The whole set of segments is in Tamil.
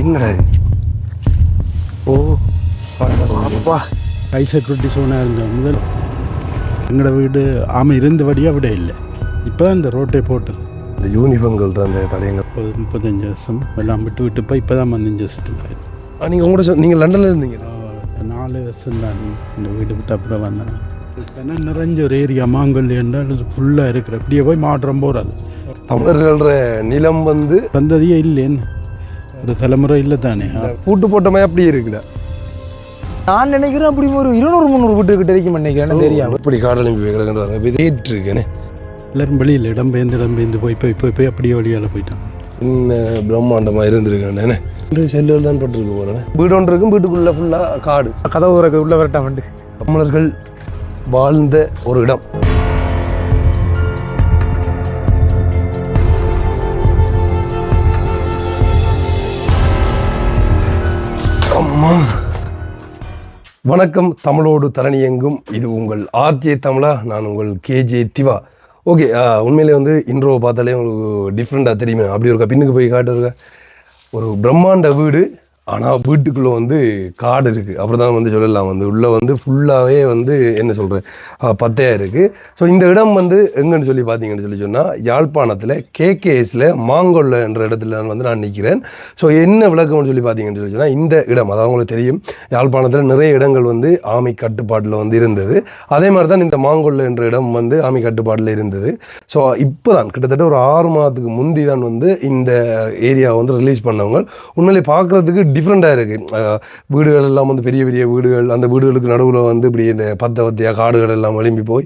என்னடா ஓ அப்பா ஹை செக்யூரிட்டி சோனாக இருந்த முதல் எங்களோட வீடு இருந்தபடியாக விட இல்லை. இப்போ தான் இந்த ரோட்டை போட்டது. இந்த யூனிஃபார்ம்கள் அந்த தடயங்கள் 35 வருஷம் எல்லாம் விட்டு விட்டு இப்போ இப்போ தான் வந்து செட்டில் ஆகிடும். நீங்கள் உங்களோட நீங்கள் லண்டனில் இருந்தீங்க? 4 வருஷம் தான் இந்த வீடு விட்டு அப்புறம் வந்தேன். ஏன்னா நிறைஞ்ச ஒரு ஏரியா மாங்கல் என்றால் இது ஃபுல்லாக இருக்கிற இப்படியே போய் மாற்றம் போகிறது. தமிழர்கள நிலம் வந்ததையே இல்லைன்னு ஒரு தலைமுறை இல்லை தானே. கூட்டு போட்டமே அப்படியே இருக்குதா? நான் நினைக்கிறேன் அப்படி ஒரு 200-300 வீட்டுக்கிட்ட இருக்கும் நினைக்கிறேன். தெரியாது இப்படி காடலிம்பி வைக்கிறாங்க இருக்கேன்னு எல்லாரும் வெளியில் இடம்பெயர்ந்து போய் போய் போய் போய் அப்படியே வழியால் போயிட்டாங்க. இன்னும் பிரம்மாண்டமாக இருந்திருக்கேன். இந்த செல்லுகள் தான் பட்டிருக்கு போகிறேன். வீடு ஒன்று இருக்கும், வீட்டுக்குள்ளே ஃபுல்லாக காடு, கதவு உறக்க உள்ள வரட்டா வந்து தமிழர்கள் வாழ்ந்த ஒரு இடம். அம்மா வணக்கம், தமிழோடு தரணி எங்கும். இது உங்கள் ஆர்ஜே தமிழா, நான் உங்கள் கேஜே திவா. ஓகே, உண்மையிலே இன்ட்ரோவை பார்த்தாலே உங்களுக்கு டிஃப்ரெண்ட்டாக தெரியுமே. அப்படி இருக்கா, பின்னுக்கு போய் காட்டுருக்க ஒரு பிரம்மாண்ட வீடு, ஆனால் வீட்டுக்குள்ளே காடு இருக்குது. அப்படி தான் சொல்லலாம். உள்ளே ஃபுல்லாகவே என்ன சொல்கிறேன், பத்தையாக இருக்குது. ஸோ இந்த இடம் எங்கன்னு சொல்லி பார்த்தீங்கன்னு சொன்னால் யாழ்ப்பாணத்தில் கேகேஎஸில் மாங்கொல்ல என்ற இடத்துல நான் நிற்கிறேன். ஸோ என்ன விளக்கம்னு சொல்லி பார்த்தீங்கன்னு சொன்னால், இந்த இடம் அதாவது உங்களுக்கு தெரியும், யாழ்ப்பாணத்தில் நிறைய இடங்கள் ஆமை கட்டுப்பாட்டில் இருந்தது. அதே மாதிரி தான் இந்த மாங்கொல்ல என்ற இடம் ஆமை கட்டுப்பாட்டில் இருந்தது. ஸோ இப்போ தான் கிட்டத்தட்ட ஒரு 6 மாதத்துக்கு முந்தி தான் இந்த ஏரியாவை ரிலீஸ் பண்ணவங்க. உண்மையிலே பார்க்குறதுக்கு டிஃப்ரெண்ட்டாக இருக்குது. வீடுகள் எல்லாம் பெரிய பெரிய வீடுகள், அந்த வீடுகளுக்கு நடுவில் இப்படி இந்த பத்தியாக காடுகள் எல்லாம் எழும்பி போய்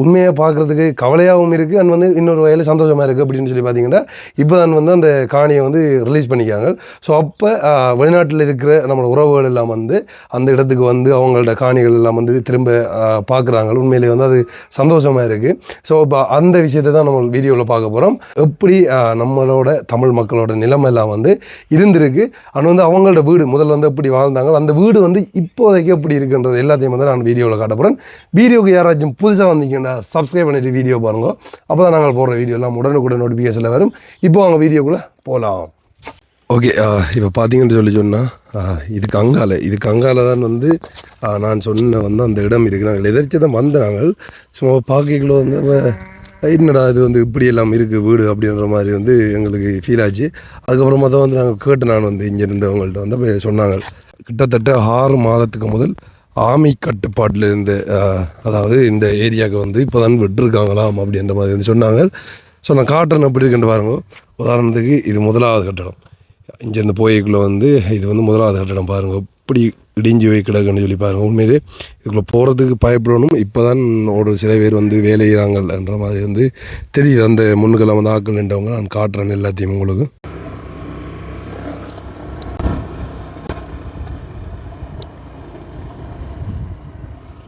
உண்மையாக பார்க்குறதுக்கு கவலையாகவும் இருக்குது. அண்ட் இன்னொரு வகையில் சந்தோஷமாக இருக்குது. அப்படின்னு சொல்லி பார்த்தீங்கன்னா இப்போ தான் அந்த காணியை ரிலீஸ் பண்ணிக்காங்க. ஸோ அப்போ வெளிநாட்டில் இருக்கிற நம்மளோட உறவுகள் எல்லாம் அந்த இடத்துக்கு அவங்களோட காணிகள் எல்லாம் திரும்ப பார்க்குறாங்க. உண்மையிலே அது சந்தோஷமாக இருக்குது. ஸோ இப்போ அந்த விஷயத்தை தான் நம்ம வீடியோவில் பார்க்க போகிறோம். எப்படி நம்மளோட தமிழ் மக்களோட நிலைமையெல்லாம் இருந்திருக்கு. அண்ட் அவங்களோட வீடு முதல்ல எப்படி வாழ்ந்தாங்க, அந்த வீடு இப்போதைக்கு எப்படி இருக்குன்றது எல்லாத்தையும் நான் வீடியோவில் காட்ட போகிறேன். வீடியோக்கு யாராச்சும் புதுசாக வந்தீங்கன்னா சப்ஸ்கிரைப் பண்ணிட்டு வீடியோ பாருங்க. அப்போ தான் நாங்கள் போடுற வீடியோ எல்லாம் உடனுக்குடன் நோட்டிஃபிகேஷனில் வரும். இப்போ அவங்க வீடியோக்குள்ளே போகலாம். ஓகே, இப்போ பார்த்தீங்கன்னு சொன்னால் இதுக்கு அங்கால தான் நான் சொன்ன அந்த இடம் இருக்குது. நாங்கள் எதிர்த்து தான் நாங்கள் சும்மா பார்க்கக்குள்ள என்னடா இது இப்படி எல்லாம் இருக்குது வீடு அப்படின்ற மாதிரி எங்களுக்கு ஃபீல் ஆச்சு. அதுக்கப்புறமா தான் நாங்கள் கேட்டு நான் இங்கே இருந்தவங்கள்ட்ட சொன்னாங்க, கிட்டத்தட்ட 6 மாதத்துக்கு முதல் ஆமை கட்டுப்பாட்டில் இருந்த அதாவது இந்த ஏரியாவுக்கு இப்போ தான் விட்டுருக்காங்களாம் அப்படின்ற மாதிரி சொன்னாங்க. ஸோ நான் காட்டுறேன் எப்படி இருக்குன்னு பாருங்க. உதாரணத்துக்கு இது முதலாவது கட்டடம். இங்கேருந்து போய்க்குள்ளே இது முதலாவது கட்டடம் பாருங்கள், இப்படி இடிஞ்சு போய் கிடக்குன்னு சொல்லி பாருங்கள். உண்மையிலே இதுக்குள்ளே போகிறதுக்கு பயப்படணும். இப்போ தான் ஒரு சில பேர் வேலையிறாங்கன்ற மாதிரி தெரியுது. அந்த முன்னுக்கெல்லாம் ஆக்கள் நின்றவங்க நான் காட்டுறேன் எல்லாத்தையும் உங்களுக்கு.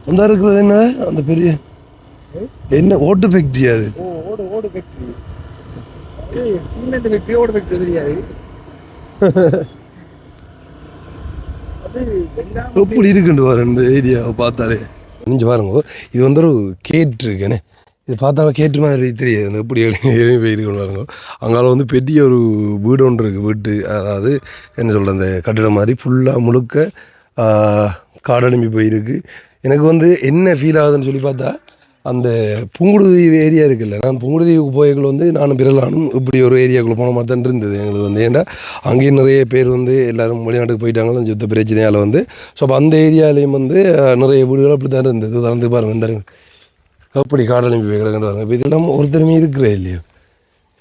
அந்த இருக்கிறது என்ன, அந்த பெரிய என்ன ஓட்டு ஃபேக்ட்ரி? அது எப்படி இருக்குன்னு பாரு இந்த ஏரியாவை பார்த்தாலே. கொஞ்சம் பாருங்க, இது ஒரு கேட் இருக்குன்னு, இது பார்த்தா கேட்டு மாதிரி தெரியாது. எப்படி எழுதி போயிருக்குன்னு பாருங்க. அங்கால பெரிய ஒரு வீடு ஒன்று இருக்குது. வீட்டு அதாவது என்ன சொல்கிற அந்த கட்டிடம் மாதிரி ஃபுல்லாக முழுக்க காடெலும்பி போயிருக்கு. எனக்கு என்ன ஃபீல் ஆகுதுன்னு சொல்லி பார்த்தா, அந்த புங்குடுதீவு ஏரியா இருக்குல்ல, நான் புங்குடுதீவுக்கு போய்க்குள்ள நானும் பிறலானும் இப்படி ஒரு ஏரியாவுக்குள்ளே போன மாதிரி தான் இருந்தது எங்களுக்கு. ஏன்டா அங்கேயும் நிறைய பேர் எல்லோரும் வெளிநாட்டுக்கு போயிட்டாங்களோ யுத்த பிரச்சனையால் ஸோ அப்போ அந்த ஏரியாலேயும் நிறைய வீடுகள் அப்படி தான் இருந்தது. உதாரணத்துக்கு பாருங்கள், இந்த அப்படி காடெலும்பி போய் கிடக்குன்னு பாருங்கள். இப்போ இதெல்லாம் ஒருத்தருமே இருக்கிறே இல்லையோ,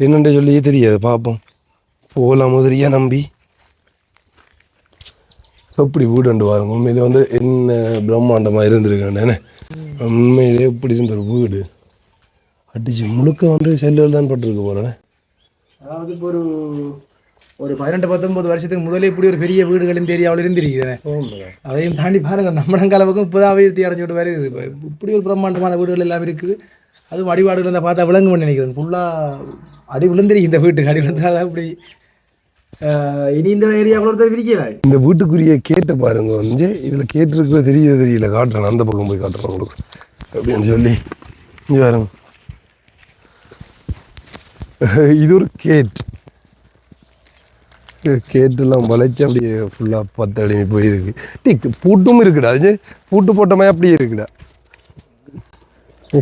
என்னென்று சொல்லி தெரியாது. பார்ப்போம், போகலாம் முதலியா நம்பி எப்படி வீடு பாருங்க. உண்மையிலே என்ன பிரம்மாண்டமாக இருந்திருக்கேன். உண்மையிலே இப்படி இருந்த ஒரு வீடு அடிச்சு முழுக்க செல்லுகள் தான் பட்டிருக்கு போகிறேன். அதாவது இப்போ ஒரு 18-19 வருஷத்துக்கு முதலே இப்படி ஒரு பெரிய வீடுகள் இந்த ஏரியாவில் இருந்திருக்குது. அதையும் தாண்டி பாருங்க, நம்மளவுக்கும் இப்போதான் அபிவிருத்தி அடைஞ்சிட்டு வருது. இப்படி ஒரு பிரம்மாண்டமான வீடுகள் எல்லாம் இருக்குது. அதுவும் அடிவாடுகள் இருந்தால் பார்த்தா விளங்கும்னு நினைக்கிறேன். ஃபுல்லாக அடி விழுந்துருக்கு இந்த வீட்டுக்கு. அடி விழுந்தால் இப்படி இனி இந்த ஏரியாவுக்குள்ள விரிக்கிறாய். இந்த வீட்டுக்குரிய கேட்டு பாருங்க. இதில் கேட்டுருக்குற தெரியல, காட்டுறேன். அந்த பக்கம் போய் காட்டுறேன் உங்களுக்கு அப்படின்னு சொல்லி. இங்கே பாருங்க, இது ஒரு கேட். கேட்டுலாம் வளைச்சு அப்படியே ஃபுல்லாக பத்தடிமை போயிருக்கு. பூட்டும் இருக்குடா, அது பூட்டு போட்ட மாதிரி அப்படியே இருக்குடா.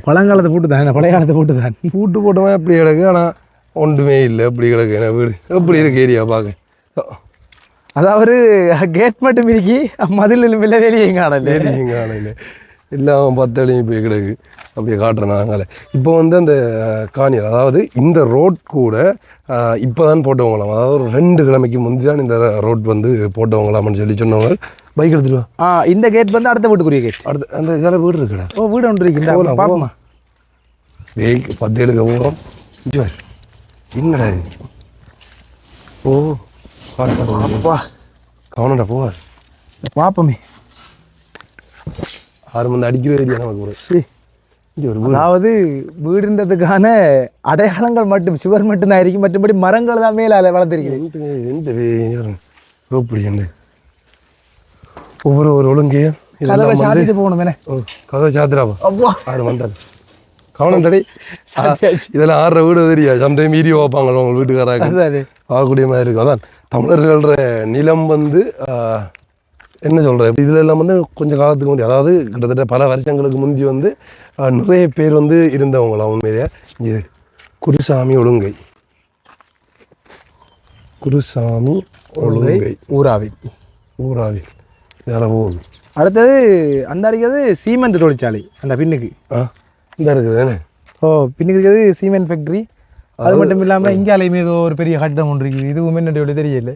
பழங்காலத்தை பூட்டு தான், பழைய காலத்தை பூட்டு தான். பூட்டு போட்ட மாதிரி அப்படி கிடக்கு, ஆனால் ஒன்றுமே இல்லை, அப்படி கிடக்கு. ஏன்னா வீடு எப்படி இருக்கு ஏரியா பார்க்க. அதாவது கேட் மட்டும் இருக்கி மதில் வெளியே காணல, காணையில் எல்லாம் பத்தடிமை போய் கிடக்கு. அப்படியே காட்டுறேன் நாங்களே. இப்போ வந்து அந்த காணியல், அதாவது இந்த ரோட் கூட இப்போ தான் போட்டவங்களாம், அதாவது ஒரு 2 கிழமைக்கு முந்தி தான் இந்த ரோட் வந்து போட்டவங்களாம்னு சொல்லி சொன்னவங்க. பைக் எடுத்துருவா. இந்த கேட் வந்து அடுத்த வீட்டுக்குரிய கேட். அடுத்த அந்த இதெல்லாம் வீடு இருக்குடா. வீடு ஒன்று இருக்கு, பாப்போமா? 10 போகிறோம். என்னடா அப்பா கவனண்டா போ பாப்போமே. 6 மணி அடிக்கவே ஏரியா நமக்கு ஒரு. அதாவது வீடுன்றதுக்கான அடையாளங்கள் மட்டும் சுவர் மட்டும் தான் இருக்கு, மற்றபடி மரங்கள் தான் மேல வளர்ந்துருக்கு. ஒவ்வொரு ஒரு ஒழுங்கையும் கதவை சாத்திட்டு போகணும். கதவை சாத்திராப்பா. அப்பா 6 வந்தாரு. கவனம் தடை. இதெல்லாம் 6 வீடு தெரியா, சம்டைம் வீடியோ பார்ப்பாங்க அவங்க வீட்டுக்காராங்க, பார்க்கக்கூடிய மாதிரி இருக்கும். அதான் தமிழர்கள நிலம் வந்து என்ன சொல்கிறேன், இதில் எல்லாம் வந்து கொஞ்சம் காலத்துக்கு முந்தி, அதாவது கிட்டத்தட்ட பல வருஷங்களுக்கு முந்தி வந்து நிறைய பேர் வந்து இருந்தவங்களாம். உண்மையிலே இது குருசாமி ஒழுங்கை, குருசாமி ஒழுங்கை ஊராவி இதெல்லாம் போகுது. அடுத்தது அந்த இருக்கிறது சீமெண்ட் தொழிற்சாலை, அந்த பின்னுக்கு இந்த இருக்குது தானே. பின்னுக்கு இருக்கிறது சீமெண்ட் ஃபேக்ட்ரி. அது மட்டும் இல்லாமல் இங்காலையுமே ஏதோ ஒரு பெரிய கட்டம் ஒன்று இருக்குது. இதுவும் என்னோட தெரியல,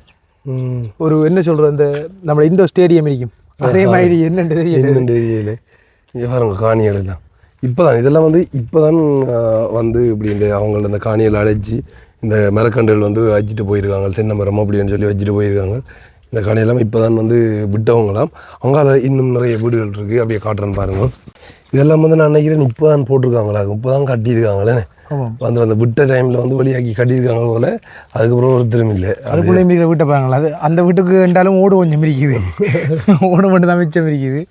ஒரு என்ன சொல்கிறது, அந்த நம்ம இண்டோர் ஸ்டேடியம் இருக்கும் அதே மாதிரி. என்னென்று தெரியல. இங்கே பாருங்க காணிகள் எல்லாம் இப்போ தான், இதெல்லாம் வந்து இப்போ தான் வந்து இப்படி இந்த அவங்கள இந்த காணியில் அழைச்சி இந்த மரக்கண்டுகள் வந்து வச்சுட்டு போயிருக்காங்க, தென்னை மரம் அப்படின்னு சொல்லி வச்சுட்டு போயிருக்காங்க. இந்த காணியெல்லாம் இப்போ தான் வந்து விட்டவங்களாம். அங்கால இன்னும் நிறைய வீடுகள் இருக்குது, அப்படியே காட்டுறேன்னு பாருங்கள். இதெல்லாம் வந்து நான் நினைக்கிறேன் இப்போ தான் போட்டிருக்காங்களா, இப்போ தான் கட்டியிருக்காங்களே. வந்து அந்த விட்ட டைமில் வந்து வழியாக்கி கட்டியிருக்காங்க போல். அதுக்கப்புறம் ஒருத்தரும் இல்லை. அதுக்குள்ளே இருக்கிற வீட்டை பாருங்களா, அது அந்த வீட்டுக்கு என்றாலும் ஓடு கொஞ்சம் இருக்குது, ஓடு மட்டும் தான் மிச்சம் இருக்குது.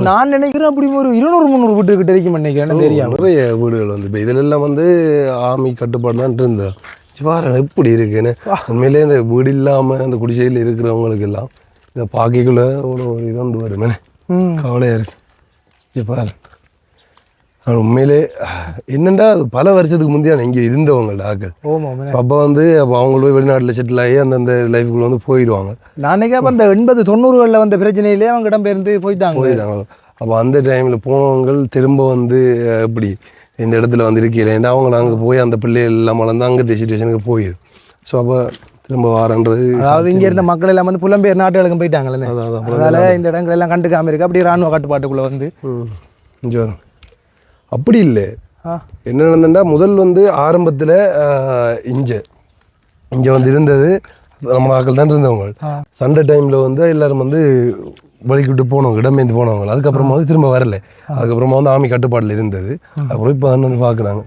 நான் நினைக்கிறேன் அப்படி ஒரு 200-300 வீட்டு கிட்ட இருக்கும் நினைக்கிறேன். தெரியும் நிறைய வீடுகள் வந்து இப்போ இதிலெல்லாம் வந்து ஆர்மி கட்டுப்பாடு தான் இருந்தது. பாரு எப்படி இருக்குன்னு. உண்மையிலே இந்த வீடு இல்லாமல் அந்த குடிசையில் இருக்கிறவங்களுக்கு எல்லாம் இந்த பாக்கிக்குள்ளே அவ்வளோ ஒரு இது வந்து வருமே, கவலையாக இருக்கு. பாரு உண்மையிலே என்னென்னா அது பல வருஷத்துக்கு முந்தையான இங்கே இருந்தவங்க ஆக்கள். அப்போ வந்து அப்போ அவங்களும் வெளிநாட்டில் செட்டில் ஆகி அந்தந்த லைஃபுக்குள்ள வந்து போயிடுவாங்க. நாளைக்கு அப்போ அந்த 80-90களில் வந்த பிரச்சனையிலே அவங்க இடம்பெயர்ந்து போயிட்டாங்க. அப்போ அந்த டைமில் போனவங்க திரும்ப வந்து எப்படி இந்த இடத்துல வந்து இருக்கல, ஏன்னா அவங்கள அங்கே போய் அந்த பிள்ளைகள் எல்லாம் வளர்ந்து அங்கே டெஸ்டினேஷனுக்கு போயிடும். ஸோ அப்போ திரும்ப வாரன்றது, அதாவது இங்கே இருந்த மக்கள் எல்லாம் வந்து புலம்பெயர் நாட்டுகளுக்கு போயிட்டாங்களே, அதனால இந்த இடங்கள் எல்லாம் கண்டுக்காம இருக்கு. அப்படியே ராணுவ கட்டுப்பாட்டுக்குள்ளே வந்து இங்கே வரும். அப்படி இல்லை, என்ன நடந்ததுன்னா முதல் வந்து ஆரம்பத்தில் இங்கே வந்து இருந்தது நம்ம ஆக்கள் தான் இருந்தவங்க. சண்டே டைமில் வந்து எல்லாரும் வந்து வலிக்கிட்டு போனவங்க, இடமேந்து போனவங்க. அதுக்கப்புறமா வந்து திரும்ப வரல. அதுக்கப்புறமா வந்து ஆர்மி கட்டுப்பாட்டில் இருந்தது. அப்புறம் இப்போ தான் வந்து பார்க்குறாங்க.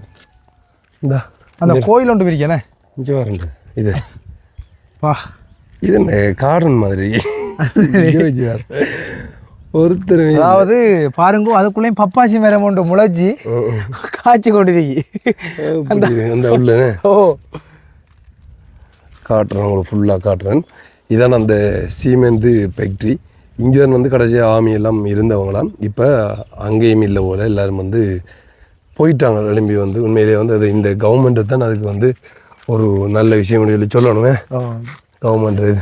இந்த அந்த கோயில் ஒன்று இருக்கேனே இங்கே வரேன். இது இது என்ன கார்டன் மாதிரி ஒருத்தர், அதாவது பாருங்க அதுக்குள்ளேயும் பப்பாசி மரம் ஒன்று முளைச்சி காய்ச்சி கொண்டிருக்கி அந்த உள்ள. காட்டுறேன் உங்களுக்கு ஃபுல்லாக காட்டுறேன். இதான் அந்த சீமெண்ட் ஃபேக்ட்ரி. இங்கே தான் வந்து கடைசியாக ஆர்மி எல்லாம் இருந்தவங்களாம். இப்போ அங்கேயும் இல்லை போல், எல்லோரும் வந்து போயிட்டாங்க எழும்பி வந்து. உண்மையிலே வந்து அது இந்த கவர்மெண்ட்டு தான் அதுக்கு வந்து ஒரு நல்ல விஷயம் சொல்லி சொல்லணுமே. கவர்மெண்ட் இது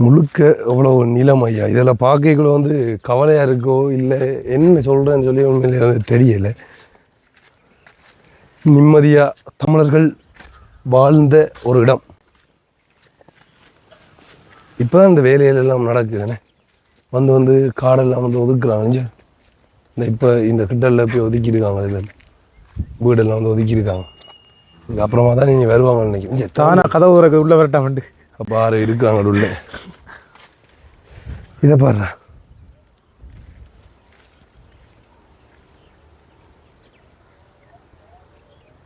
முழுக்க எவ்வளோ நிலம் ஐயா. இதெல்லாம் பார்க்கக்குள்ள வந்து கவலையாக இருக்கோ இல்லை என்ன சொல்கிறேன்னு சொல்லி உண்மையிலே வந்து தெரியலை. நிம்மதியாக தமிழர்கள் வாழ்ந்த ஒரு இடம். இப்போ தான் இந்த வேலையிலெல்லாம் நடக்குதுண்ணே. வந்து காடெல்லாம் வந்து ஒதுக்குறாங்க. இந்த இப்போ இந்த கிட்டலில் போய் ஒதுக்கியிருக்காங்க, இதில் வீடெல்லாம் வந்து ஒதுக்கியிருக்காங்க. இதுக்கப்புறமா தான் நீங்கள் வருவாங்கன்னு நினைக்கிறேன். தானா கதவு திறக்க உள்ளே வரட்டா வந்து அப்போ ஆறு இருக்காங்க உள்ள. இதை பாரு,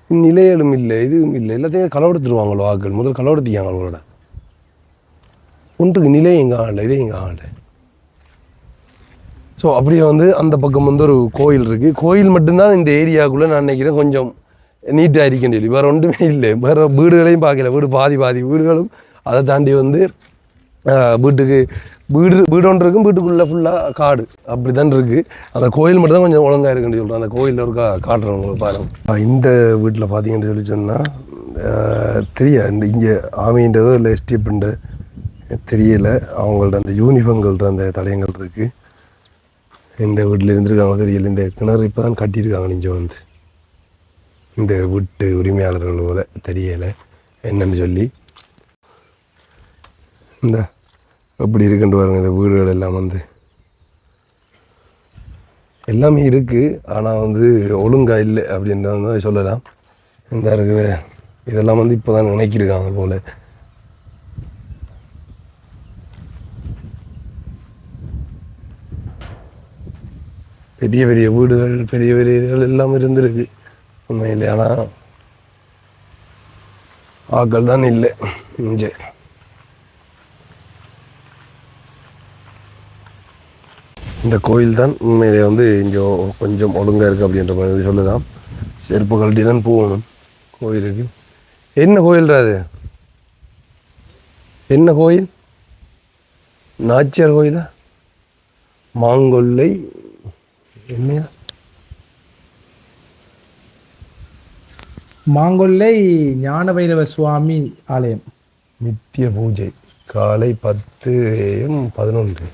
நிலையலும் இல்லை, இதுவும் இல்லை. எல்லாத்தையும் களவெடுத்துருவாங்களோ ஆக்கள். முதல் களவெடுத்திக்காங்க அவங்களோட. ஒன்றுக்கு நிலை எங்கே ஆகலை, இதே எங்கே ஆகலை. ஸோ அப்படியே வந்து அந்த பக்கம் வந்து ஒரு கோயில் இருக்குது. கோயில் மட்டும்தான் இந்த ஏரியாவுக்குள்ளே நான் நினைக்கிறேன் கொஞ்சம் நீட்டாக இருக்கேன்னு சொல்லி வேறு ஒன்றுமே இல்லை. வேறு வீடுகளையும் பார்க்கல, வீடு பாதி வீடுகளும். அதை தாண்டி வந்து வீட்டுக்கு வீடு ஒன்று இருக்கும், வீட்டுக்குள்ளே ஃபுல்லாக காடு அப்படி தான் இருக்குது. அந்த கோயில் மட்டும் தான் கொஞ்சம் ஒழுங்காக இருக்குன்னு சொல்கிறேன். அந்த கோயிலில் ஒரு காட்டுறேன் உங்களுக்கு பாருங்கள். இந்த வீட்டில் பார்த்தீங்கன்னு சொல்லி சொன்னால் தெரியாது, இந்த இங்கே ஆமைன்றதோ இல்லை எஸ்டிஎப்ன்ற தெரியலை. அவங்கள்ட்ட அந்த யூனிஃபார்ம்கள்ட்ட அந்த தடயங்கள் இருக்குது. இந்த வீட்டில் இருந்திருக்காங்க தெரியல. இந்த கிணறு இப்போ தான் கட்டியிருக்காங்க. நீங்கள் வந்து இந்த வீட்டு உரிமையாளர்கள் போல தெரியலை என்னன்னு சொல்லி. இந்த எப்படி இருக்குன்னு பாருங்க. இந்த வீடுகள் எல்லாம் வந்து எல்லாமே இருக்குது, ஆனால் வந்து ஒழுங்காக இல்லை அப்படின்றத சொல்லலாம். இந்த இருக்கிற இதெல்லாம் வந்து இப்போ தான் நினைக்கிருக்காங்க போல். பெரிய பெரிய வீடுகள், பெரிய பெரிய இதுகள் எல்லாம் இருந்திருக்கு உண்மையிலே. ஆனால் ஆக்கள் தான் இல்லை இங்கே. இந்த கோயில் தான் உண்மையிலே வந்து இங்கே கொஞ்சம் ஒழுங்காக இருக்குது அப்படின்ற மாதிரி சொல்லுதான். செருப்பு கழட்டி தான் போகணும் கோயிலுக்கு. என்ன கோயில்டா அது? என்ன கோயில்? நாச்சியார் கோயிலா? மாங்கொல்லை என்னையா? மாங்கொல்லை ஞான பைரவ சுவாமி ஆலயம். நித்திய பூஜை காலை 10 AM 11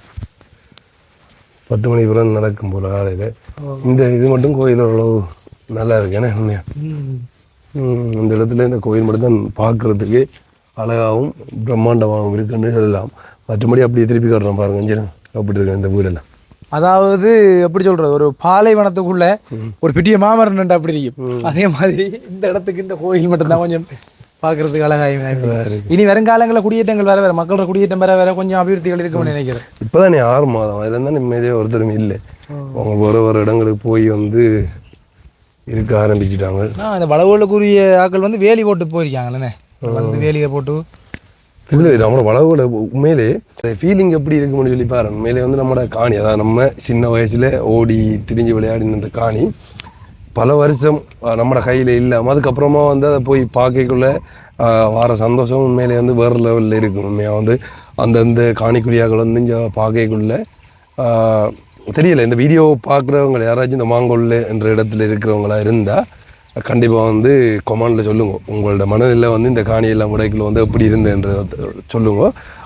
10 மணி புறம் நடக்கும் போல காலையில். இந்த இது மட்டும் கோயில் ஓரளவு நல்லா இருக்கு. ஏன்னா உண்மையா இந்த இடத்துல இந்த கோயில் மட்டும்தான் பார்க்குறதுக்கு அழகாகவும் பிரம்மாண்டமாகவும் இருக்குன்னு சொல்லலாம். மற்றபடி அப்படியே திருப்பி காட்டுறோம் பாருங்க. அப்படி இருக்கு இந்த வீடெல்லாம். அதாவது எப்படி சொல்றது, ஒரு பாலைவனத்துக்குள்ள ஒரு பெரிய மாமரம் அப்படி இருக்கும். அதே மாதிரி இந்த இடத்துக்கு இந்த கோயில் மட்டும்தான் கொஞ்சம் பார்க்கறதுக்கு அழகாக. இனி வருங்காலங்களில் குடியேற்றங்கள் வேற மக்களோட குடியேற்றம் வேற கொஞ்சம் அபிவிருத்திகள் இருக்கும்னு நினைக்கிறேன். இப்போதான் 6 மாதம் அதில் இருந்தால் நிம்மதியாக ஒருத்தருமே இல்லை. அவங்க ஒரு இடங்களுக்கு போய் வந்து இருக்க ஆரம்பிச்சுட்டாங்க. அந்த வளவுகளுக்குரிய ஆக்கள் வந்து வேலி போட்டு போயிருக்காங்கண்ணே. வந்து வேலியை போட்டு இல்லை நம்மளோட வளவுல உண்மையிலே ஃபீலிங் எப்படி இருக்குன்னு சொல்லி பாருங்க. உண்மையிலே வந்து நம்மளோட காணி, அதாவது நம்ம சின்ன வயசுல ஓடி திரிஞ்சு விளையாடின காணி பல வருஷம் நம்மளோட கையில் இல்லாமல் அதுக்கப்புறமா வந்து அதை போய் பார்க்கக்குள்ள வர சந்தோஷம் உண்மையிலே வந்து வேறு லெவலில் இருக்கும். உண்மையாக வந்து அந்தந்த காணிக்குரியாக்கள் வந்து இங்கே பார்க்கக்குள்ள தெரியல. இந்த வீடியோ பார்க்குறவங்க யாராச்சும் இந்த மாங்கொல்லு என்ற இடத்துல இருக்கிறவங்களா இருந்தால் கண்டிப்பாக வந்து கொமாண்டில் சொல்லுங்க. உங்களோட மனநிலை வந்து இந்த காணியெல்லாம் உடைக்குள்ள வந்து எப்படி இருந்துன்ற சொல்லுங்க.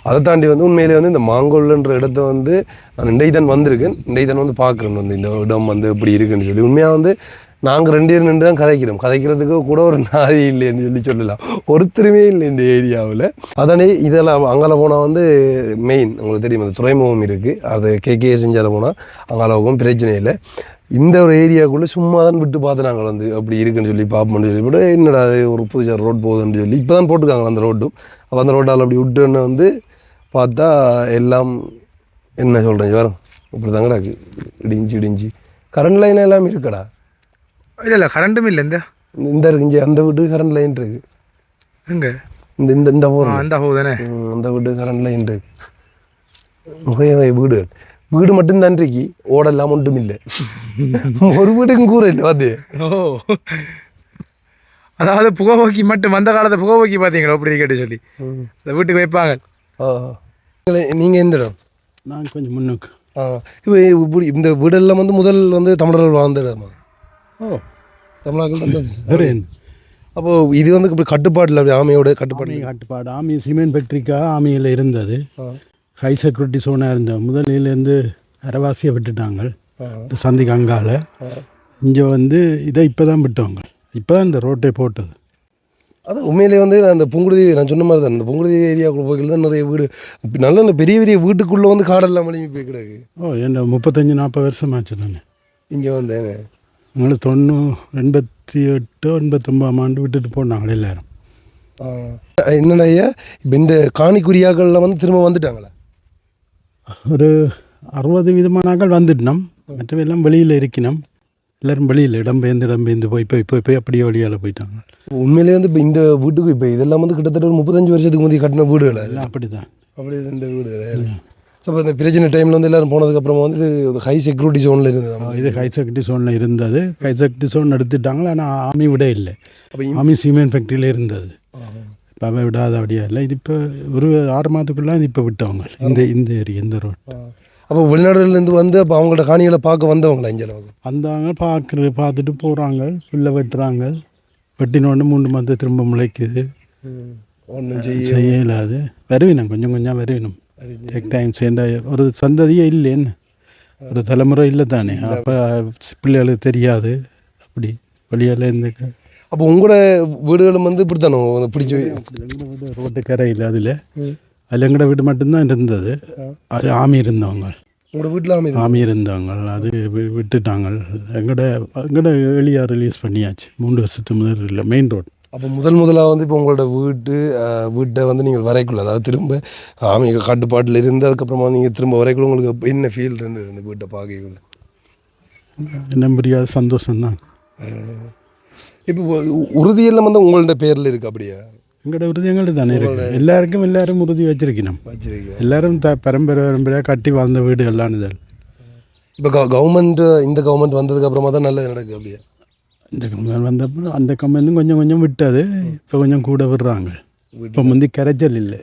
அதை தாண்டி வந்து உண்மையிலே வந்து இந்த மாங்கொல்லுன்ற இடத்த வந்து நான் இன்றைதான் வந்திருக்கேன். இன்றைதான் வந்து பார்க்குறேன் வந்து இந்த இடம் வந்து எப்படி இருக்குன்னு சொல்லி. உண்மையாக வந்து நாங்கள் 2 பேர் நின்று தான் கதைக்கிறோம். கதைக்கிறதுக்கு கூட ஒரு நாதி இல்லைன்னு சொல்லலாம். ஒருத்தருமே இல்லை இந்த ஏரியாவில். அதானே இதெல்லாம் அங்கே போனால் வந்து மெயின் உங்களுக்கு தெரியும் அந்த துறைமுகம் இருக்குது. அது கேகே செஞ்சால போனால் அங்கே போகும் பிரச்சனை இல்லை. இந்த ஒரு ஏரியாவுக்குள்ளே சும்மா தான் விட்டு பார்த்து நாங்கள் வந்து அப்படி இருக்குன்னு சொல்லி பார்ப்போம்னு சொல்லி கூட என்னடா ஒரு புதுசாக ரோட் போகுதுன்னு சொல்லி இப்போ தான் போட்டுருக்காங்க அந்த ரோட்டும். அப்போ அந்த ரோட்டால் அப்படி விட்டுன்னு வந்து பார்த்தா எல்லாம் என்ன சொல்கிறேன் வரும் இப்படி தாங்கடா இடிஞ்சு கரண்ட் லைன் எல்லாம் இருக்கடா. இல்லை கரண்ட்டும் இல்லை. இந்த இருக்கு இங்கே அந்த வீட்டு கரண்ட் லைன் இருக்கு. எங்கே இந்த இந்த இந்த போகிறோம் அந்த தானே அந்த வீட்டு கரண்ட் லைன் இருக்கு. நிறைய வீடு மட்டும்தான் இருக்கு, ஓடெல்லாம் ஒன்றும் இல்லை. ஒரு வீடுக்கும் கூற இல்லை அது. ஓ அதாவது புகைப்போக்கி மட்டும் அந்த காலத்தை புகைப்போக்கி பார்த்தீங்களா அப்படி கேட்டு சொல்லி அந்த வீட்டுக்கு வைப்பாங்க. நீங்கள் எந்த இடம்? நான் கொஞ்சம் முன்னுக்கு. இப்போ இப்படி இந்த வீடெல்லாம் வந்து முதல் வந்து தமிழர்கள் வாழ்ந்த இடமா? ஓ தமிழர்கள் வேறு. அப்போது இது வந்து இப்படி கட்டுப்பாடு இல்லை, ஆமையோட கட்டுப்பாடு. ஆமி சிமெண்ட் ஃபேக்ட்ரிக்காக ஆமியில் இருந்தது. ஹை செக்யூரிட்டி சோனாக இருந்தது. முதலிலேருந்து அரைவாசியை விட்டுட்டாங்க இந்த சந்திக்கு அங்கால. இங்கே வந்து இதை இப்போ தான் விட்டவங்க. இப்போ தான் இந்த ரோட்டை போட்டது. அது உண்மையிலே வந்து அந்த புங்குடுதி நான் சொன்ன மாதிரி தான் அந்த புங்குடுதி ஏரியாவுக்குள்ள போய்கள் தான் நிறைய வீடு நல்ல பெரிய பெரிய வீட்டுக்குள்ளே வந்து காடெல்லாம் மலிமி போய் கிடக்கு. ஓ என்ன 35-40 வருஷமாச்சு தானே இங்கே வந்தேன். எங்களுக்கு 88-89 ஆண்டு விட்டுட்டு போனாங்க எல்லாரும். என்னென்ன ஐயா இப்போ இந்த காணிக்குரியாக்களில் வந்து திரும்ப வந்துட்டாங்களா? ஒரு 60 விதமானாக்கள் வந்துட்டோம். மற்றவெல்லாம் வெளியில் இருக்கணும். எல்லோரும் வெளியில் இடம்பெயர்ந்து போய் அப்படியே வழியால் போயிட்டாங்க. உண்மையிலே வந்து இப்போ இந்த வீட்டுக்கு இப்போ இதெல்லாம் வந்து கிட்டத்தட்ட ஒரு 35 வருஷத்துக்கு முந்தைய கட்டின வீடுகள் எல்லாம் அப்படி தான். அப்படி இந்த வீடுகள் ஸோ இப்போ இந்த பிரச்சனை டைமில் வந்து எல்லோரும் போனதுக்கப்புறமா வந்து இது ஹை செக்யூரிட்டி ஜோனில் இருந்தது. இது ஹை செக்யூரிட்டி ஜோனில் இருந்தது. ஹை செக்யூரிட்டி ஜோன் எடுத்துட்டாங்க. ஆனால் ஆமி விட இல்லை. அப்போ ஆமி சீமெண்ட் ஃபேக்ட்ரியில் இருந்தது. இப்போ அவன் விடாத அப்படியா இல்லை. இது இப்போ ஒரு 6 மாதத்துக்குள்ளே இப்போ விட்டவங்க இந்த ஏரியா இந்த ரோட். அப்போ வெளிநாடுலேருந்து வந்து அப்போ அவங்களோட காணிகளை பார்க்க வந்தவங்களா இங்கே வந்தவங்க பார்த்துட்டு போகிறாங்க. புல்லை வெட்டுறாங்க. வெட்டினோடனே 3 மாதம் திரும்ப முளைக்குது. ஒன்றும் செய்ய இல்லாது வருவினம் கொஞ்சம் கொஞ்சம் வருவினம். டேக் டைம் சேர்ந்த ஒரு சந்ததியே இல்லைன்னு ஒரு தலைமுறை இல்லை தானே. அப்போ பிள்ளைகளுக்கு தெரியாது அப்படி வழியால் இருந்து. அப்போ உங்களோட வீடுகளும் வந்து இப்படி தானே பிடிச்சி எங்களோட வீடு ரோட்டு கரையில் அதில் எங்களோட வீடு மட்டும்தான் இருந்தது. அது ஆமி இருந்தவங்க. உங்களோட வீட்டில் ஆமி இருந்தவங்க அது எங்களோட எளியாக ரிலீஸ் பண்ணியாச்சு 3 வருஷத்துக்கு முதல் இல்லை மெயின் ரோட். அப்போ முதலாக வந்து இப்போ உங்களோட வீட்டை வந்து நீங்கள் வரைக்குள்ள அதாவது திரும்ப ஆமைகள் கட்டுப்பாட்டில் இருந்து அதுக்கப்புறமா நீங்கள் திரும்ப வரைக்குள்ள உங்களுக்கு என்ன ஃபீல் இருந்தது அந்த வீட்டை பார்க்கக்குள்ள? என்ன முடியாத சந்தோஷம்தான். இப்போ உறுதியெல்லாம் வந்து உங்கள்ட்ட பேரில் இருக்குது அப்படியா? எங்களோட உறுதி எங்கள்கிட்ட தானே இருக்குது. எல்லாரும் உறுதி வச்சிருக்கணும். எல்லாரும் பரம்பரையாக கட்டி வாழ்ந்த வீடு எல்லாம் இதில். இப்போ இந்த கவர்மெண்ட் வந்ததுக்கப்புறமா தான் நல்லது நடக்குது அப்படியா? இந்த கம்பெனி வந்தப்போ அந்த கம்பெனியும் கொஞ்சம் கொஞ்சம் விட்டது. இப்போ கொஞ்சம் கூட விடுறாங்க. இப்போ முந்தி கரைச்சல் இல்லை.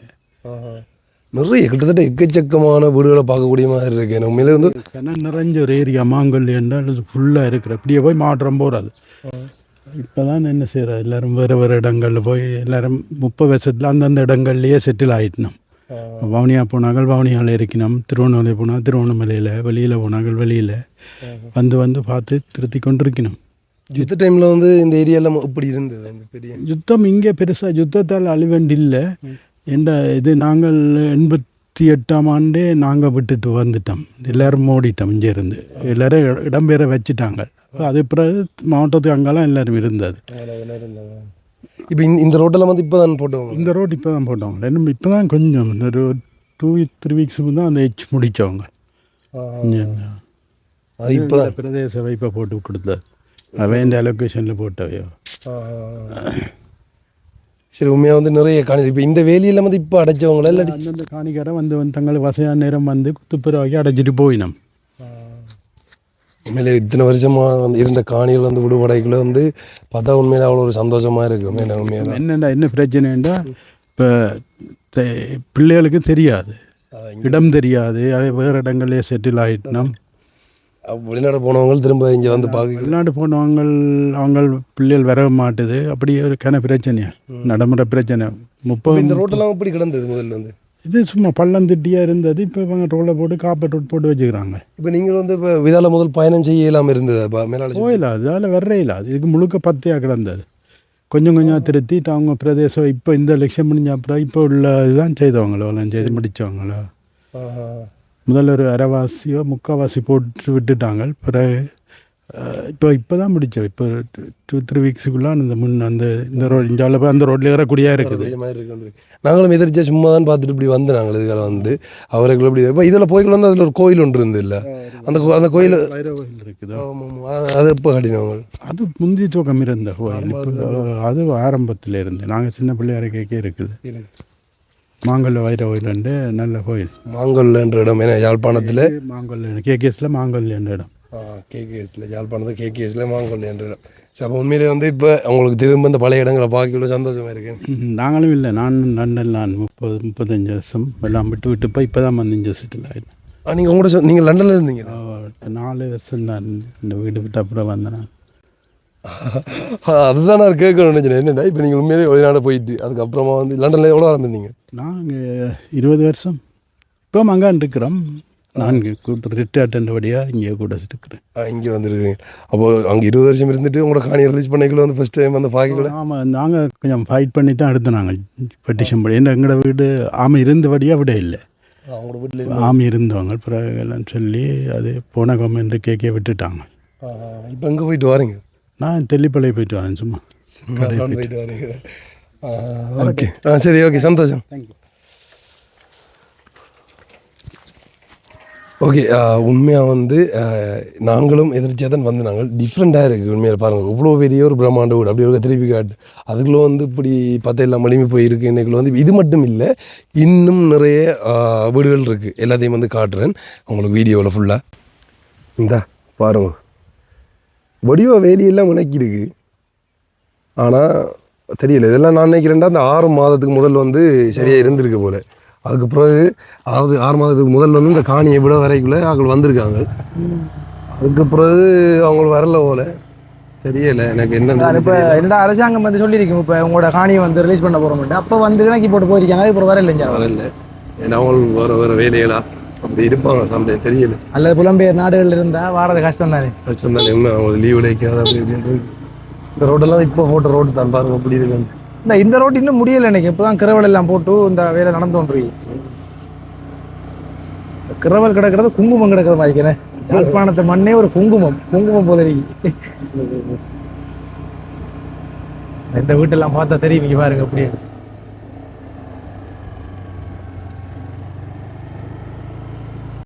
நிறைய கிட்டத்தட்ட எக்கச்சக்கமான வீடுகளை பார்க்கக்கூடிய மாதிரி இருக்கு. உண்மையிலே வந்து கிணறு நிறைஞ்ச ஒரு ஏரியா மாங்கல் என்றால் அது ஃபுல்லாக இருக்கிற அப்படியே போய் மாற்றம் போகாது. இப்போ தான் என்ன செய்கிற எல்லோரும் வேறு இடங்களில் போய் எல்லோரும் 30 வருஷத்தில் அந்தந்த இடங்கள்லையே செட்டில் ஆகிட்டணும். வவுனியா போனாங்கள் வவுனியாவில் இருக்கணும். திருவண்ணாமலை போனால் திருவண்ணாமலையில், வெளியில் போனாங்கள் வெளியில் வந்து பார்த்து திருத்தி கொண்டு இருக்கணும். யுத்த டைமில் வந்து இந்த ஏரியாவில் இப்படி இருந்தது அந்த பெரிய யுத்தம். இங்கே பெருசாக யுத்தத்தால் அழிவேண்டி இல்லை. இது நாங்கள் 88ஆம் ஆண்டே நாங்கள் விட்டுட்டு வந்துட்டோம். எல்லோரும் ஓடிட்டோம். இங்கே இருந்து எல்லோரும் இடம்பெயர வச்சுட்டாங்க. அது பிறகு மாவட்டத்துக்கு அங்கெல்லாம் எல்லோரும் இருந்தது. இப்போ இந்த ரோட்டெல்லாம் வந்து இப்போ தான் போட்டவங்க. இந்த ரோடு இப்போ தான் போட்டவங்க. இன்னும் இப்போ தான் கொஞ்சம் ஒரு 2-3 வீக்ஸுக்கு தான் அந்த எச் முடித்தவங்க. இப்போ பிரதேச வைப்பை போட்டு கொடுத்தது. வேண்ட அலோகேஷனில் போட்டவையோ. சரி, உண்மையாக வந்து நிறைய காணி இப்போ இந்த வேலியில் வந்து இப்போ அடைச்சவங்களா இல்லை அந்தந்த காணிக்காரை வந்து தங்களுக்கு வசதியான நேரம் வந்து துப்புரவாக்கி அடைச்சிட்டு போயினோம். உண்மையிலே இத்தனை வருஷமாக வந்து இருந்த காணிகள் வந்து விடுபடைக்குள்ளே வந்து பார்த்தா உண்மையிலே அவ்வளோ ஒரு சந்தோஷமாக இருக்குது. உண்மையாக என்ன பிரச்சனைன்னா இப்போ பிள்ளைகளுக்கு தெரியாது, இடம் தெரியாது. வேறு இடங்களே செட்டில் ஆகிட்டோம். வெளிநாடு போனவங்க திரும்ப இங்கே வந்து பார்க்க வெளிநாடு போனவங்க அவங்க பிள்ளைகள் வர மாட்டுது. அப்படி ஒரு பிரச்சனையா நடைமுறை பிரச்சனை. 30 இந்த ரோட்டெல்லாம் இப்படி கிடந்தது முதல்ல வந்து. இது சும்மா பள்ளம் திட்டியாக இருந்தது. இப்போ இவங்க ரோலை போட்டு காப்பர் ரோட் போட்டு வச்சுக்கிறாங்க. இப்போ நீங்கள் வந்து இப்போ விதால முதல் பயணம் செய்ய இல்லாமல் இருந்தது. இப்போ மேலே போயிடாது, அதில் வர்றே இல்லாது. இதுக்கு முழுக்க பத்தியாக கிடந்தது. கொஞ்சம் கொஞ்சம் திருத்திட்டு அவங்க பிரதேசம் இப்போ இந்த எலெக்ஷன் முடிஞ்ச அப்புறம் இப்போ உள்ள இதுதான் செய்தவங்களோ எல்லாம் செய்து முடித்தவங்களோ. முதல்ல ஒரு அரைவாசியோ 3/4 போட்டு விட்டுட்டாங்க. பிறகு இப்போ தான் முடித்தோம். இப்போ 2-3 வீக்ஸுக்குள்ளே இந்த ரோடு இந்தியாவில் அந்த ரோட்லேயே வரக்கூடியா இருக்குது. நாங்களும் எதிர்த்து சும்மா தான் பார்த்துட்டு இப்படி வந்து நாங்கள் இதுக்காக வந்து அவர்கள் இப்படி இப்போ இதில் போய்க்குள்ள வந்து அதில் ஒரு கோயில் ஒன்று இருந்து இல்லை அந்த கோயில் இருக்குது. அது எப்போ கட்டினவங்க? அது முந்தி தூக்கம் இருந்த கோயில். அது ஆரம்பத்தில் இருந்து நாங்கள் சின்ன பிள்ளையார கேட்க இருக்குது. மாங்கல்ல வைர கோயிலுண்டு நல்ல கோயில். மாங்கல்ன்ற இடம் ஏன்னா யாழ்ப்பாணத்தில் மாங்கல்ல கேகேஸில் மாங்கல்ல என்ற இடம். கேகேஎஸில் யாழ்ப்பாணத்தில் கேகேஎஸில் மாங்கல்ல என்ற இடம். சரி, அப்போ உண்மையிலே வந்து இப்போ அவங்களுக்கு திரும்ப இந்த பழைய இடங்களை பார்க்கல சந்தோஷமாக இருக்கு. நாங்களும் இல்லை, நான் 35 வருஷம் எல்லாம் விட்டு இப்போ தான் வந்து இங்கே செட்டில் ஆகிட்டேன். நீங்கள் உங்களோட நீங்கள் லண்டனில் இருந்தீங்க? 4 வருஷம் தான் இந்த வீடு விட்டு அப்புறம் வந்தேன். அதுதான் நான் கேட்கணும்னு நினச்சேன். என்னென்னா இப்போ நீங்கள் உண்மையிலே வெளிநாடு போயிட்டு அதுக்கப்புறமா வந்து லண்டனில் எவ்வளோ ஆரம்பிந்தீங்க? நாங்கள் 20 வருஷம் இப்போ அங்கான் இருக்கிறோம். நான் ரிட்டையர்ட் ஆனபடியாக இங்கே கூட இருக்கிறேன். இங்கே வந்துருக்கீங்க. அப்போது அங்கே 20 வருஷம் இருந்துட்டு உங்களோட காணியை ரிலீஸ் பண்ணிக்கல வந்து ஃபஸ்ட் டைம் வந்து பார்க்கல? ஆமாம், நாங்கள் கொஞ்சம் ஃபைட் பண்ணி தான் எடுத்தோம். நாங்கள் பெட்டிஷன் படி ஏன்னா எங்களோட வீடு ஆமை இருந்தபடியாக விட இல்லை. அவங்களோட வீட்டில் ஆமை இருந்தவங்க பிறகு எல்லாம் சொல்லி அது போன கவர்மெண்ட் கேட்க விட்டுட்டாங்க. இப்போ எங்கே போயிட்டு வரீங்க? நான் தெல்லிப்பள்ளி போயிட்டு வரேன். சும்மா போயிட்டு வரீங்க. ஓகே, சரி, ஓகே, சந்தோஷம். தேங்க்யூ. ஓகே, உண்மையாக வந்து நாங்களும் எதிர்த்தியாக தான் வந்து நாங்கள் டிஃப்ரெண்ட்டாக இருக்குது உண்மையாக பாருங்கள். இவ்வளோ பெரிய ஒரு பிரம்மாண்ட வீடு அப்படி ஒரு திருப்பி காட்டு அதுக்குள்ளே வந்து இப்படி பார்த்தா எல்லாம் மலிமி போயிருக்கு. இன்னைக்குள்ள வந்து இது மட்டும் இல்லை, இன்னும் நிறைய வீடுகள் இருக்குது. எல்லாத்தையும் வந்து காட்டுறேன் உங்களுக்கு வீடியோவில் ஃபுல்லாக. இந்தா பாருங்க, வடிவ வேலியெல்லாம் இணைக்கிருக்கு. ஆனால் தெரியல, இதெல்லாம் நான் நினைக்கிறேன்டா அந்த 6 மாதத்துக்கு முதல் வந்து சரியாக இருந்திருக்கு போல். அதுக்கு பிறகு அதாவது 6 மாதத்துக்கு முதல் வந்து இந்த காணியை விட வரைக்குள்ளே அவங்க வந்திருக்காங்க. அதுக்கு பிறகு அவங்க வரல போல, தெரியலை எனக்கு என்ன. இப்போ என்னடா அரசாங்கம் வந்து சொல்லியிருக்கோம், இப்போ உங்களோட காணியை வந்து ரிலீஸ் பண்ண போகிறோம்ட்டு அப்போ வந்து கணக்கி போட்டு போயிருக்காங்க. இப்போ வர இல்லைங்க, வரல. ஏன்னா அவங்க வேறு வேலைகளா அப்படி இருப்பாங்க சம்டைம், தெரியல. அல்லது புலம்பெயர் நாடுகள் இருந்தால் வாரது கஷ்டம் தானே. கஷ்டம் தானே, என்ன அவங்க லீவ் கிடைக்காது அப்படி இப்படின்றது. இந்த ரோடெல்லாம் இப்போ போட்ட ரோடு தான் பாருங்க அப்படி இருக்கு. இந்த ரோடு இன்னும் முடியலை எனக்கு. இப்போ தான் கிரவல் எல்லாம் போட்டு இந்த வேலை நடந்து கொண்டு கிரவல் கிடக்கிறது குங்குமம் கிடக்கிற மாதிரிக்கிறேன். யாழ்ப்பாணத்து மண்ணே ஒரு குங்குமம் போல இருக்கு. இந்த வீட்டெல்லாம் பார்த்தா தெரியும், இங்க பாருங்க அப்படியே.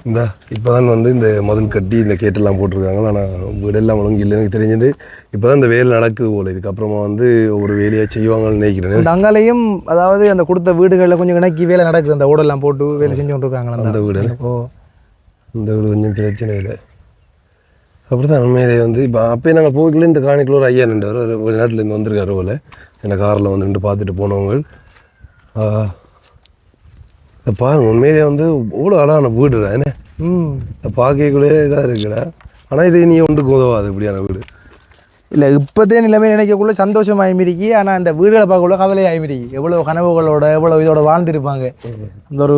இந்த இப்போ தான் வந்து இந்த மதில் கட்டி இந்த கேட்டெல்லாம் போட்டிருக்காங்க. ஆனால் வீடெல்லாம் ஒழுங்கு இல்லை எனக்கு தெரிஞ்சது. இப்போ தான் இந்த வேலை நடக்குது போல். இதுக்கப்புறமா வந்து ஒரு வேலையாக செய்வாங்கன்னு நினைக்கிறேன். அங்காலையும் அதாவது அந்த கொடுத்த வீடுகளில் கொஞ்சம் இணக்கி வேலை நடக்குது. அந்த ஓடெல்லாம் போட்டு வேலை செஞ்சு கொண்டு இருக்காங்களா அந்த வீடு. இந்த வீடு கொஞ்சம் பிரச்சனை இல்லை. அப்படி தான் உண்மையிலே வந்து இப்போ அப்போயே நாங்கள் போய்க்குள்ள இந்த காணிக்குள்ள ஒரு ஐயா நின்றவர், ஒரு வெளிநாட்டிலேருந்து வந்திருக்காரு போல். எனக்கு காரில் வந்து நின்று பார்த்துட்டு போனவங்க. பாருங்க, உண்மையிலே வந்து இவ்வளோ அழகான வீடு தான் என்ன. பார்க்கக்குள்ளே இதாக இருக்குடா. ஆனால் இது நீ ஒன்றுக்கு உதவாது இப்படியான வீடு இல்லை. இப்போதே நிலைமை நினைக்கக்குள்ள சந்தோஷம் ஆகிமிரிக்கி. ஆனால் அந்த வீடுகளை பார்க்கக்குள்ள கவலை ஆகிமிரிக்கி. எவ்வளோ கனவுகளோட எவ்வளோ இதோட வாழ்ந்துருப்பாங்க. அந்த ஒரு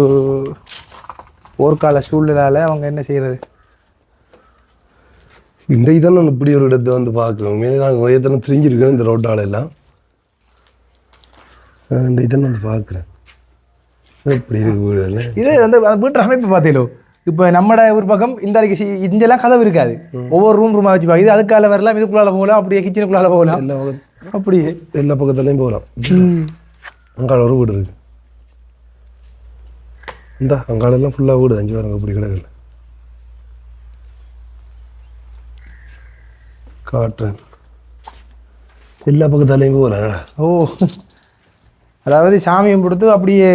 போர்க்கால சூழ்நிலையால் அவங்க என்ன செய்கிறது. இன்றைக்கு தான் நான் இப்படி ஒரு இடத்தை வந்து பார்க்குறோம். உண்மையிலே நாங்கள் வயத்தனை தெரிஞ்சிருக்கேன் இந்த ரோட்டால் எல்லாம். இன்றைக்கு தான் வந்து பார்க்குறேன் இப்படி இருக்கு வீடு. இது வந்து அந்த வீட்டு அமைப்பு பார்த்தீங்களோ. இப்போ நம்மட ஒரு பக்கம் இந்த இங்கெல்லாம் கதவு இருக்காது. ஒவ்வொரு ரூமாக வச்சுப்பாங்க. இது அதுக்கால வரலாம், இதுக்குள்ளால போகலாம், அப்படியே கிச்சனுக்குள்ளால போகலாம், அப்படியே எல்லா பக்கத்துலையும் போகலாம். அங்கால ஒரு வீடு இருக்கு. இந்த அங்காலெல்லாம் ஃபுல்லாக வீடு 5 வாரங்க அப்படி கிடக்கல. காட்டுறேன், எல்லா பக்கத்தாலையும் போகலாம். ஓ, அதாவது சாமியும் கொடுத்து அப்படியே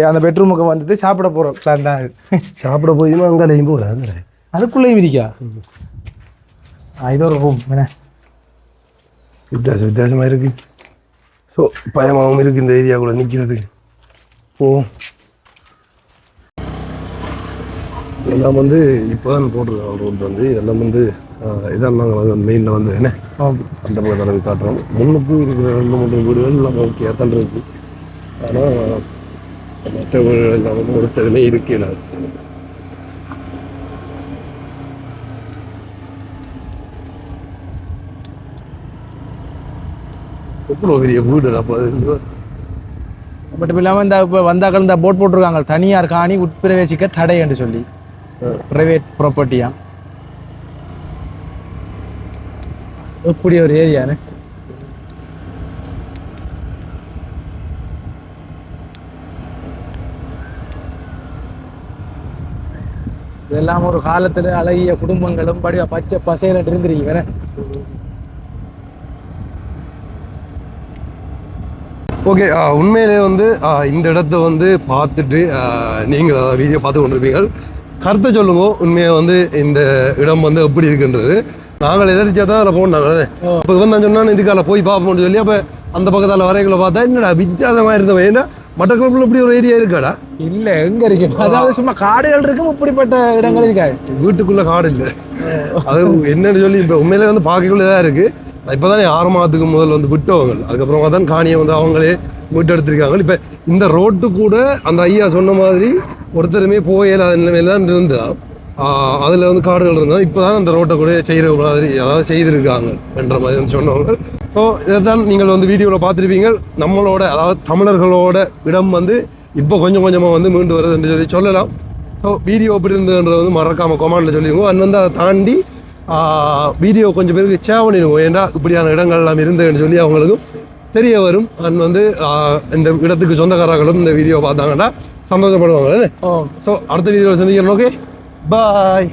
அந்த பெட்ரூமுக்கு வந்துட்டு சாப்பிட போகிறோம் பிளான் தான். சாப்பிட போயுமா அங்காலையும் போகலாம். அதுக்குள்ளேயும் இருக்கா? இது ஒரு ரூம் என்ன வித்தியாசமாக இருக்கு. ஸோ பயமாகவும் இருக்குது இந்த ஏரியாக்குள்ளே நிற்கிறதுக்கு. எல்லாம் வந்து இப்போ தான் போட்டிருக்காங்க ரோட் வந்து. இதெல்லாம் வந்து இதான் நாங்கள் வந்து மெயினில் வந்து என்ன அந்த பக்கத்தில் காட்டுறோம். முன்னுக்கும் இருக்கிற 2-3 வீடுகள் எல்லாம் ஓகே தான் இருக்குது. ஆனால் மற்ற வீடுகள் எல்லாம் வந்து ஒருத்தருமே இருக்கல. எவ்வளோ பெரிய வீடு அப்போ அது மட்டும் இல்லாமல் இந்த இப்போ வந்தாக்கள் இந்த போட் போட்டிருக்காங்க, தனியார் காணி உட்பிரவேசிக்க தடை என்று சொல்லி. பிரைவேட் ப்ராப்பர்ட்டியா எப்படி ஒரு ஏரியானு. இதெல்லாம் ஒரு காலத்துல அழகிய குடும்பங்களும் படி பச்சை பசையில இருந்துருக்கீங்க. ஓகே, உண்மையிலே வந்து இந்த இடத்த வந்து பார்த்துட்டு நீங்கள் வீடியோ பார்த்து கொண்டிருப்பீங்க. கருத்தை சொல்லுங்க, உண்மையை வந்து இந்த இடம் வந்து எப்படி இருக்குன்றது. நாங்கள் எதிர்த்தா தான் அதில் போனாங்க. இப்போ வந்து நான் சொன்னால் இதுக்கால போய் பார்ப்போம்னு சொல்லி அப்போ அந்த பக்கத்தால் வரைகளை பார்த்தா என்னடா வித்தியாசமாக இருந்தவன். ஏன்னா மட்டக்களப்பில் இப்படி ஒரு ஏரியா இருக்காடா? இல்லை, எங்கே இருக்கு? அதாவது சும்மா காடுகள் இருக்கும், இப்படிப்பட்ட இடங்கள் இருக்காது. வீட்டுக்குள்ளே காடு இல்லை. அது என்னன்னு சொல்லி இப்போ உண்மையிலே வந்து பார்க்கக்குள்ளே தான் இருக்குது. இப்போ தானே 6 மாதத்துக்கு முதல் வந்து விட்டவங்க. அதுக்கப்புறமா தான் காணியை வந்து அவங்களே மீட்டெடுத்திருக்காங்க. இப்போ இந்த ரோட்டு கூட அந்த ஐயா சொன்ன மாதிரி ஒருத்தருமே போயில அந்த நிலைமையில தான் இருந்தால் அதில் வந்து காடுகள் இருந்தால் இப்போ தான் அந்த ரோட்டை கூட செய்கிற மாதிரி அதாவது செய்திருக்காங்க என்ற மாதிரி வந்து சொன்னவங்க. ஸோ இதை தான் நீங்கள் வந்து வீடியோவில் பார்த்துருப்பீங்க. நம்மளோட அதாவது தமிழர்களோட இடம் வந்து இப்போ கொஞ்சம் கொஞ்சமாக வந்து மீண்டு வருதுன்னு சொல்லலாம். ஸோ வீடியோ எப்படி இருந்ததுன்றது வந்து மறக்காமல் கமெண்டில் சொல்லிடுவோம். அண்ட் வந்து அதை தாண்டி வீடியோ கொஞ்சம் பேருக்கு ஷேர் பண்ணிடுவோம். ஏன்னா இப்படியான இடங்கள் எல்லாம் இருந்ததுன்னு சொல்லி அவங்களுக்கும் தெரிய வரும். அண்ட் வந்து இந்த இடத்துக்கு சொந்தக்காரர்களும் இந்த வீடியோ பார்த்தாங்கன்னா சந்தோஷப்படுவாங்க. ஸோ அடுத்த வீடியோவில் சந்திக்கிறோம். ஓகே, பாய்.